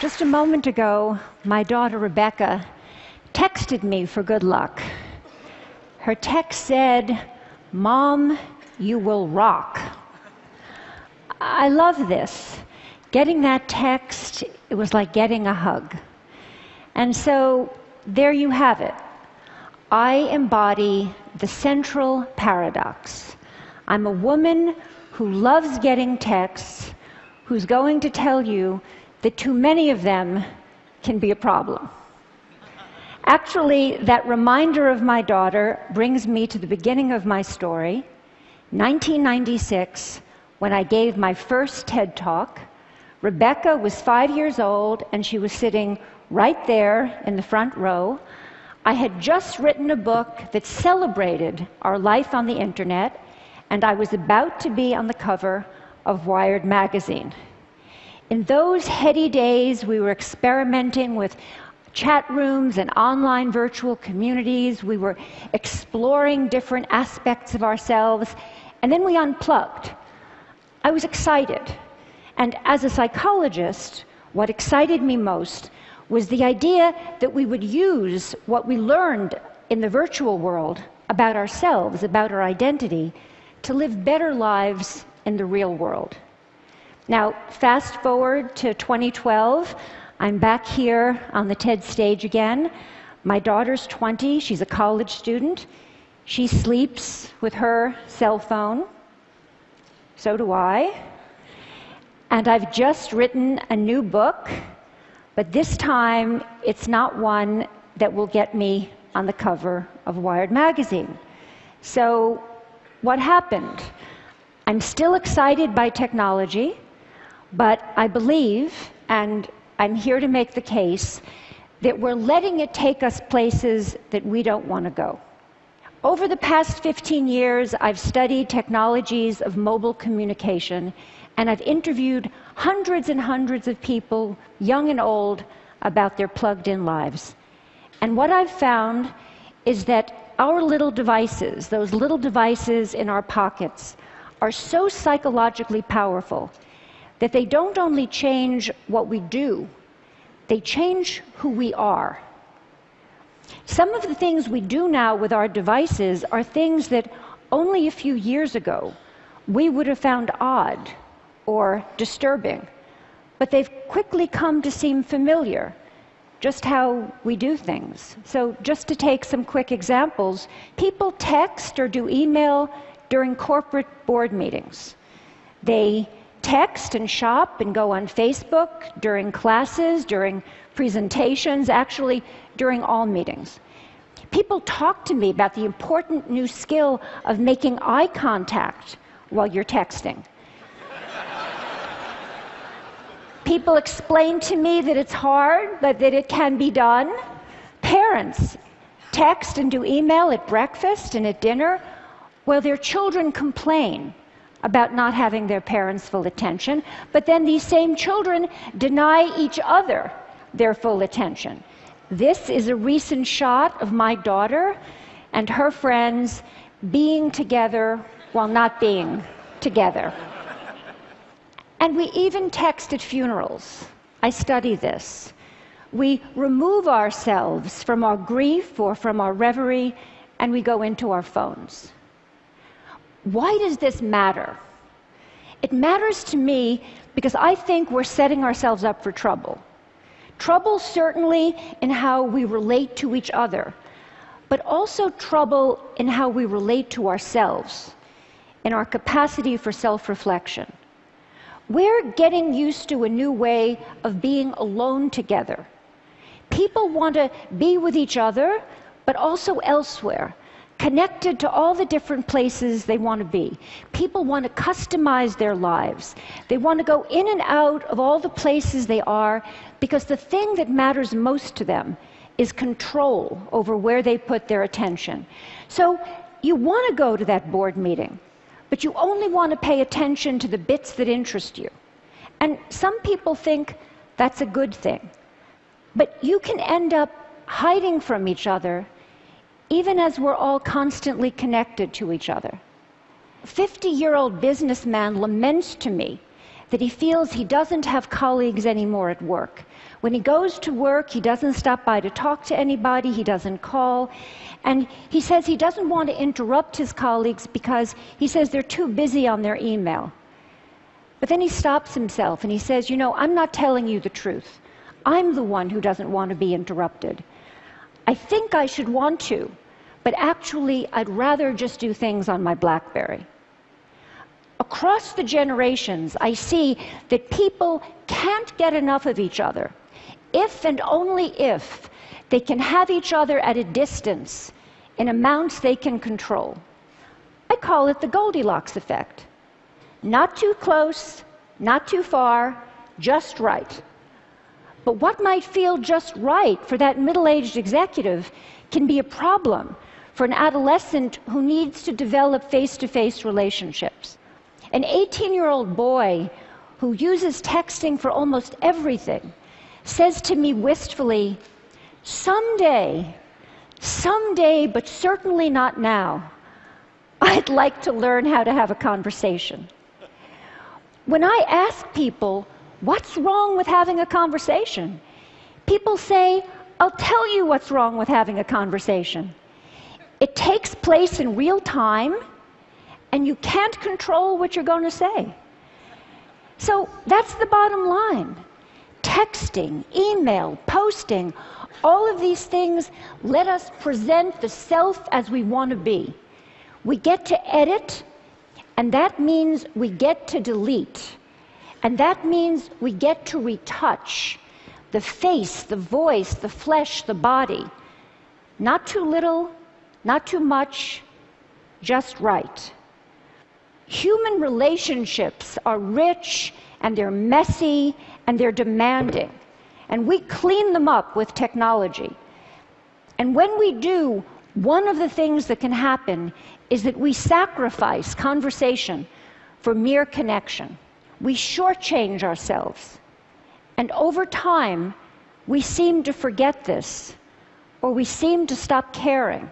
Just a moment ago, my daughter Rebecca texted me for good luck. Her text said, "Mom, you will rock." I love this. Getting that text, it was like getting a hug. And so, there you have it. I embody the central paradox. I'm a woman who loves getting texts, who's going to tell you that too many of them can be a problem. Actually, that reminder of my daughter brings me to the beginning of my story, 1996, when I gave my first TED Talk. Rebecca was 5 years old, and she was sitting right there in the front row. I had just written a book that celebrated our life on the internet, and I was about to be on the cover of Wired magazine. In those heady days, we were experimenting with chat rooms and online virtual communities. We were exploring different aspects of ourselves, and then we unplugged. I was excited. And as a psychologist, what excited me most was the idea that we would use what we learned in the virtual world about ourselves, about our identity, to live better lives in the real world. Now, fast forward to 2012, I'm back here on the TED stage again. My daughter's 20, she's a college student. She sleeps with her cell phone. So do I. And I've just written a new book, but this time it's not one that will get me on the cover of Wired magazine. So, what happened? I'm still excited by technology, but I believe, and I'm here to make the case, that we're letting it take us places that we don't want to go. Over the past 15 years, I've studied technologies of mobile communication, and I've interviewed hundreds and hundreds of people, young and old, about their plugged-in lives. And what I've found is that our little devices, those little devices in our pockets, are so psychologically powerful that they don't only change what we do, they change who we are. Some of the things we do now with our devices are things that only a few years ago we would have found odd or disturbing, but they've quickly come to seem familiar, just how we do things. So just to take some quick examples, people text or do email during corporate board meetings. They text and shop and go on Facebook during classes, during presentations, actually during all meetings. People talk to me about the important new skill of making eye contact while you're texting. People explain to me that it's hard, but that it can be done. Parents text and do email at breakfast and at dinner, while their children complain about not having their parents' full attention, but then these same children deny each other their full attention. This is a recent shot of my daughter and her friends being together while not being together. And we even text at funerals. I study this. We remove ourselves from our grief or from our reverie, and we go into our phones. Why does this matter? It matters to me because I think we're setting ourselves up for trouble. Trouble certainly in how we relate to each other, but also trouble in how we relate to ourselves, in our capacity for self-reflection. We're getting used to a new way of being alone together. People want to be with each other, but also elsewhere, connected to all the different places they want to be. People want to customize their lives. They want to go in and out of all the places they are, because the thing that matters most to them is control over where they put their attention. So you want to go to that board meeting, but you only want to pay attention to the bits that interest you. And some people think that's a good thing. But you can end up hiding from each other even as we're all constantly connected to each other. A 50-year-old businessman laments to me that he feels he doesn't have colleagues anymore at work. When he goes to work, he doesn't stop by to talk to anybody, he doesn't call, and he says he doesn't want to interrupt his colleagues because he says they're too busy on their email. But then he stops himself and he says, you know, I'm not telling you the truth. I'm the one who doesn't want to be interrupted. I think I should want to, but actually I'd rather just do things on my BlackBerry. Across the generations, I see that people can't get enough of each other if and only if they can have each other at a distance in amounts they can control. I call it the Goldilocks effect. Not too close, not too far, just right. But what might feel just right for that middle-aged executive can be a problem for an adolescent who needs to develop face-to-face relationships. An 18-year-old boy who uses texting for almost everything says to me wistfully, someday, but certainly not now, I'd like to learn how to have a conversation. When I ask people, what's wrong with having a conversation? People say, I'll tell you what's wrong with having a conversation. It takes place in real time, and you can't control what you're going to say. So that's the bottom line. Texting, email, posting, all of these things let us present the self as we want to be. We get to edit, and that means we get to delete. And that means we get to retouch the face, the voice, the flesh, the body. Not too little, not too much, just right. Human relationships are rich, and they're messy, and they're demanding. And we clean them up with technology. And when we do, one of the things that can happen is that we sacrifice conversation for mere connection. We shortchange ourselves. And over time, we seem to forget this, or we seem to stop caring.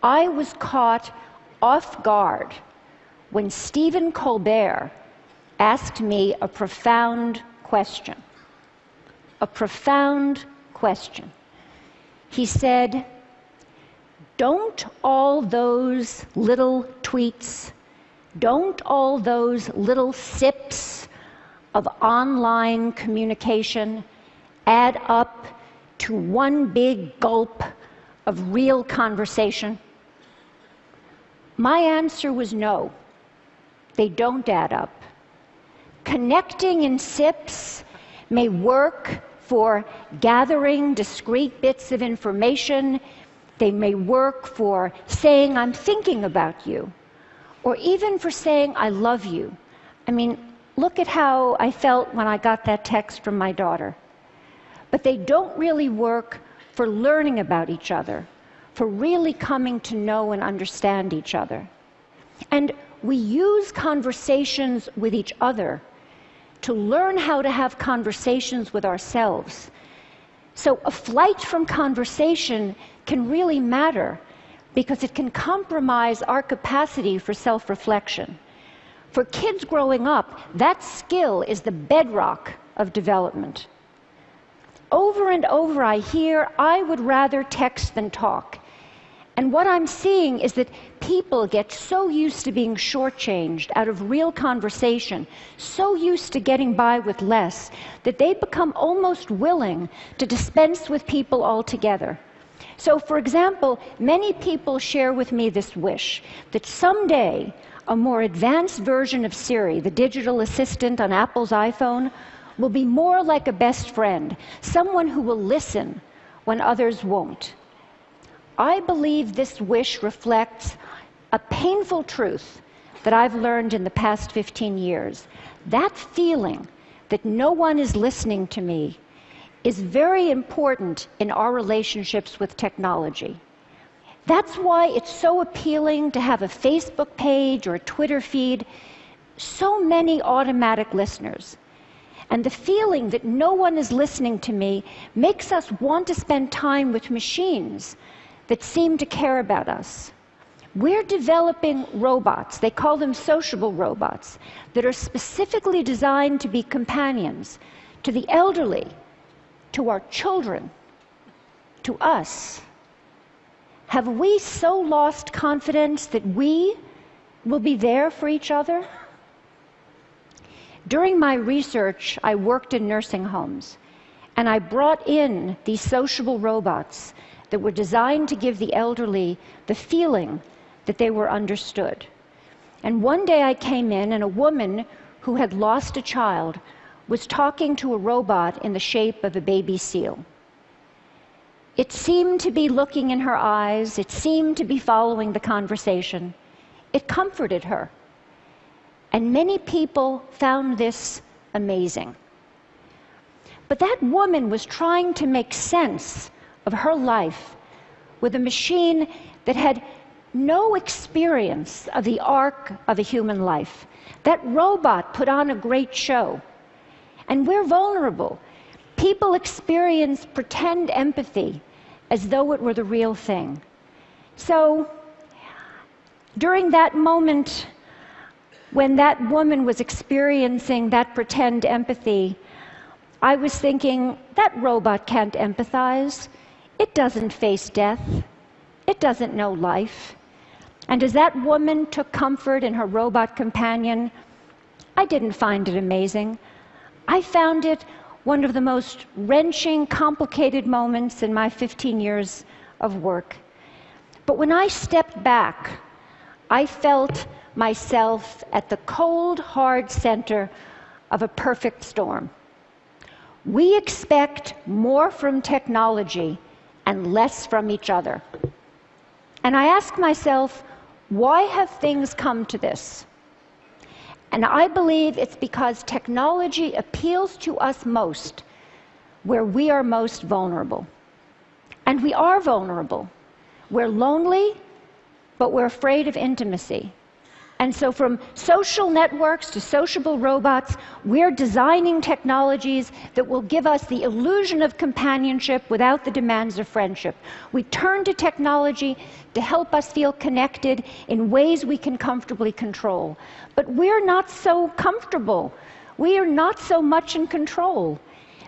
I was caught off guard when Stephen Colbert asked me a profound question. A profound question. He said, don't all those little tweets, don't all those little sips of online communication add up to one big gulp of real conversation? My answer was no, they don't add up. Connecting in sips may work for gathering discrete bits of information. They may work for saying, I'm thinking about you, or even for saying, I love you. I mean, look at how I felt when I got that text from my daughter. But they don't really work for learning about each other, for really coming to know and understand each other. And we use conversations with each other to learn how to have conversations with ourselves. So a flight from conversation can really matter because it can compromise our capacity for self-reflection. For kids growing up, that skill is the bedrock of development. Over and over I hear, I would rather text than talk. And what I'm seeing is that people get so used to being shortchanged out of real conversation, so used to getting by with less, that they become almost willing to dispense with people altogether. So, for example, many people share with me this wish that someday a more advanced version of Siri, the digital assistant on Apple's iPhone, will be more like a best friend, someone who will listen when others won't. I believe this wish reflects a painful truth that I've learned in the past 15 years. That feeling that no one is listening to me is very important in our relationships with technology. That's why it's so appealing to have a Facebook page or a Twitter feed, so many automatic listeners. And the feeling that no one is listening to me makes us want to spend time with machines that seem to care about us. We're developing robots, they call them sociable robots, that are specifically designed to be companions to the elderly, to our children, to us. Have we so lost confidence that we will be there for each other? During my research, I worked in nursing homes, and I brought in these sociable robots that were designed to give the elderly the feeling that they were understood. And one day I came in, and a woman who had lost a child was talking to a robot in the shape of a baby seal. It seemed to be looking in her eyes, it seemed to be following the conversation. It comforted her. And many people found this amazing. But that woman was trying to make sense of her life with a machine that had no experience of the arc of a human life. That robot put on a great show. And we're vulnerable. People experience pretend empathy as though it were the real thing. So, during that moment when that woman was experiencing that pretend empathy, I was thinking, that robot can't empathize. It doesn't face death. It doesn't know life. And as that woman took comfort in her robot companion, I didn't find it amazing. I found it one of the most wrenching, complicated moments in my 15 years of work. But when I stepped back, I felt myself at the cold, hard center of a perfect storm. We expect more from technology and less from each other. And I ask myself, why have things come to this? And I believe it's because technology appeals to us most where we are most vulnerable. And we are vulnerable. We're lonely, but we're afraid of intimacy. And so from social networks to sociable robots, we're designing technologies that will give us the illusion of companionship without the demands of friendship. We turn to technology to help us feel connected in ways we can comfortably control. But we're not so comfortable. We are not so much in control.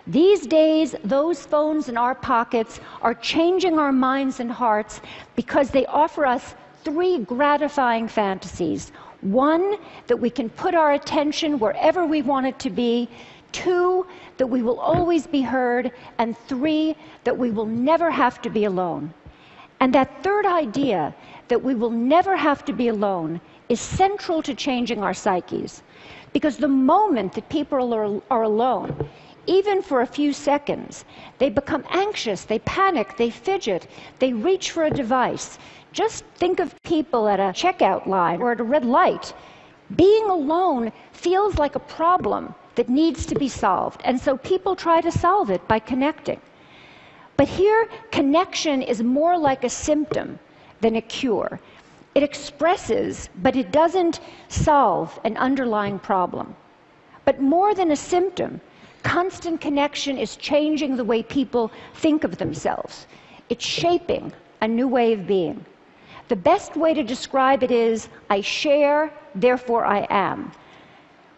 These days, those phones in our pockets are changing our minds and hearts because they offer us three gratifying fantasies. One, that we can put our attention wherever we want it to be. Two, that we will always be heard. And three, that we will never have to be alone. And that third idea, that we will never have to be alone, is central to changing our psyches. Because the moment that people are alone, even for a few seconds, they become anxious, they panic, they fidget, they reach for a device. Just think of people at a checkout line or at a red light. Being alone feels like a problem that needs to be solved, and so people try to solve it by connecting. But here, connection is more like a symptom than a cure. It expresses, but it doesn't solve an underlying problem. But more than a symptom, constant connection is changing the way people think of themselves. It's shaping a new way of being. The best way to describe it is, I share, therefore I am.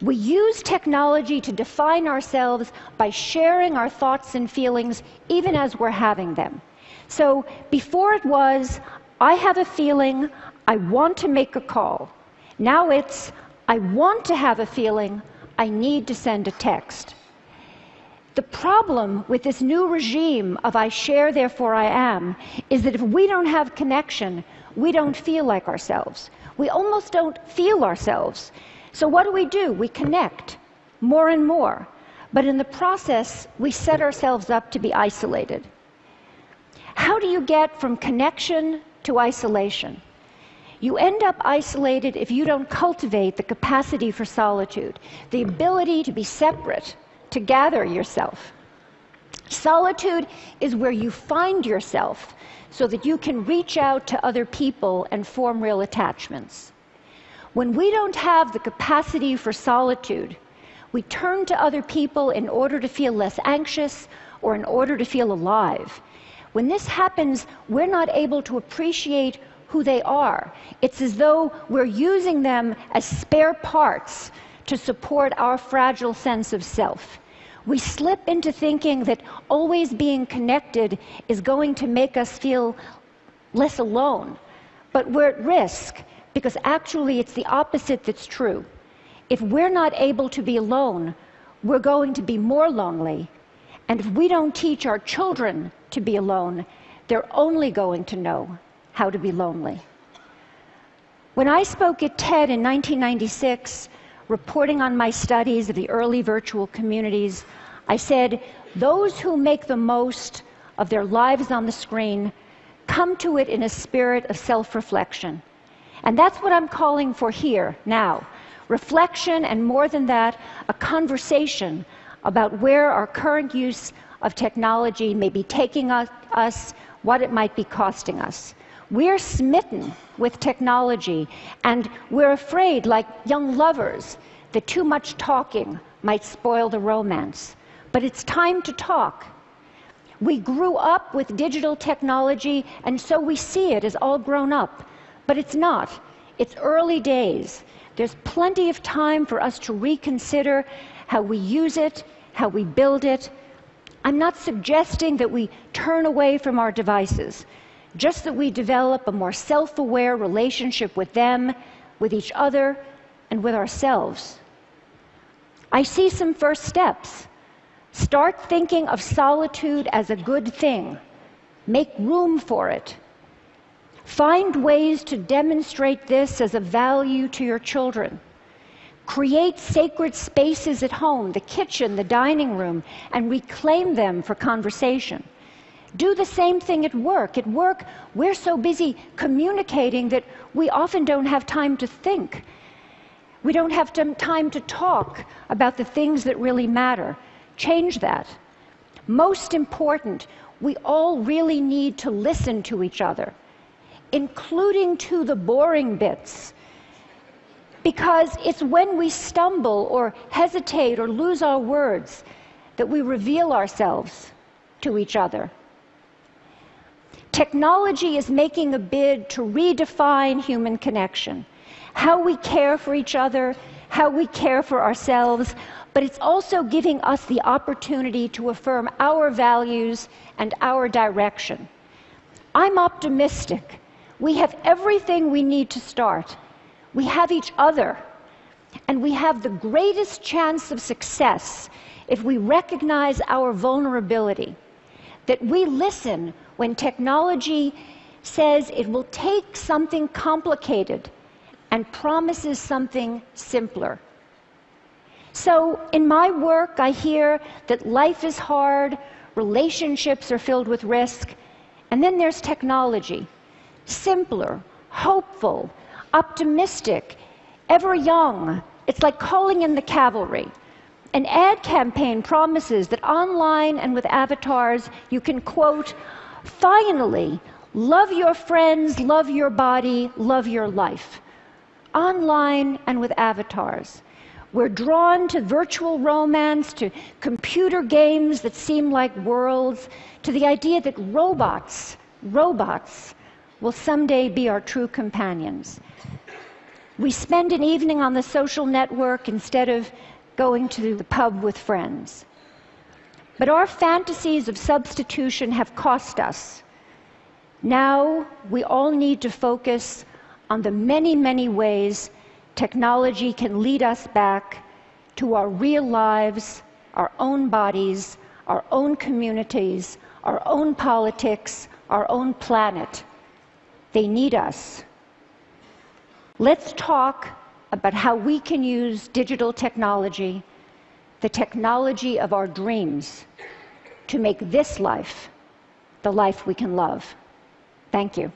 We use technology to define ourselves by sharing our thoughts and feelings, even as we're having them. So before it was, I have a feeling, I want to make a call. Now it's, I want to have a feeling, I need to send a text. The problem with this new regime of I share, therefore I am, is that if we don't have connection, we don't feel like ourselves. We almost don't feel ourselves. So what do? We connect more and more. But in the process, we set ourselves up to be isolated. How do you get from connection to isolation? You end up isolated if you don't cultivate the capacity for solitude, the ability to be separate, to gather yourself. Solitude is where you find yourself so that you can reach out to other people and form real attachments. When we don't have the capacity for solitude, we turn to other people in order to feel less anxious or in order to feel alive. When this happens, we're not able to appreciate who they are. It's as though we're using them as spare parts to support our fragile sense of self. We slip into thinking that always being connected is going to make us feel less alone. But we're at risk, because actually it's the opposite that's true. If we're not able to be alone, we're going to be more lonely. And if we don't teach our children to be alone, they're only going to know how to be lonely. When I spoke at TED in 1996, reporting on my studies of the early virtual communities, I said, those who make the most of their lives on the screen come to it in a spirit of self-reflection. And that's what I'm calling for here, now. Reflection, and more than that, a conversation about where our current use of technology may be taking us, what it might be costing us. We're smitten with technology, and we're afraid, like young lovers, that too much talking might spoil the romance. But it's time to talk. We grew up with digital technology, and so we see it as all grown up. But it's not. It's early days. There's plenty of time for us to reconsider how we use it, how we build it. I'm not suggesting that we turn away from our devices, just that we develop a more self-aware relationship with them, with each other, and with ourselves. I see some first steps. Start thinking of solitude as a good thing. Make room for it. Find ways to demonstrate this as a value to your children. Create sacred spaces at home, the kitchen, the dining room, and reclaim them for conversation. Do the same thing at work. At work, we're so busy communicating that we often don't have time to think. We don't have time to talk about the things that really matter. Change that. Most important, we all really need to listen to each other, including to the boring bits. Because it's when we stumble or hesitate or lose our words that we reveal ourselves to each other. Technology is making a bid to redefine human connection, how we care for each other, how we care for ourselves, but it's also giving us the opportunity to affirm our values and our direction. I'm optimistic. We have everything we need to start. We have each other, and we have the greatest chance of success if we recognize our vulnerability, that we listen when technology says it will take something complicated and promises something simpler. So in my work, I hear that life is hard, relationships are filled with risk, and then there's technology. Simpler, hopeful, optimistic, ever young. It's like calling in the cavalry. An ad campaign promises that online and with avatars you can, quote, finally, love your friends, love your body, love your life. Online and with avatars. We're drawn to virtual romance, to computer games that seem like worlds, to the idea that robots will someday be our true companions. We spend an evening on the social network instead of going to the pub with friends. But our fantasies of substitution have cost us. Now we all need to focus on the many, many ways technology can lead us back to our real lives, our own bodies, our own communities, our own politics, our own planet. They need us. Let's talk about how we can use digital technology, the technology of our dreams, to make this life the life we can love. Thank you.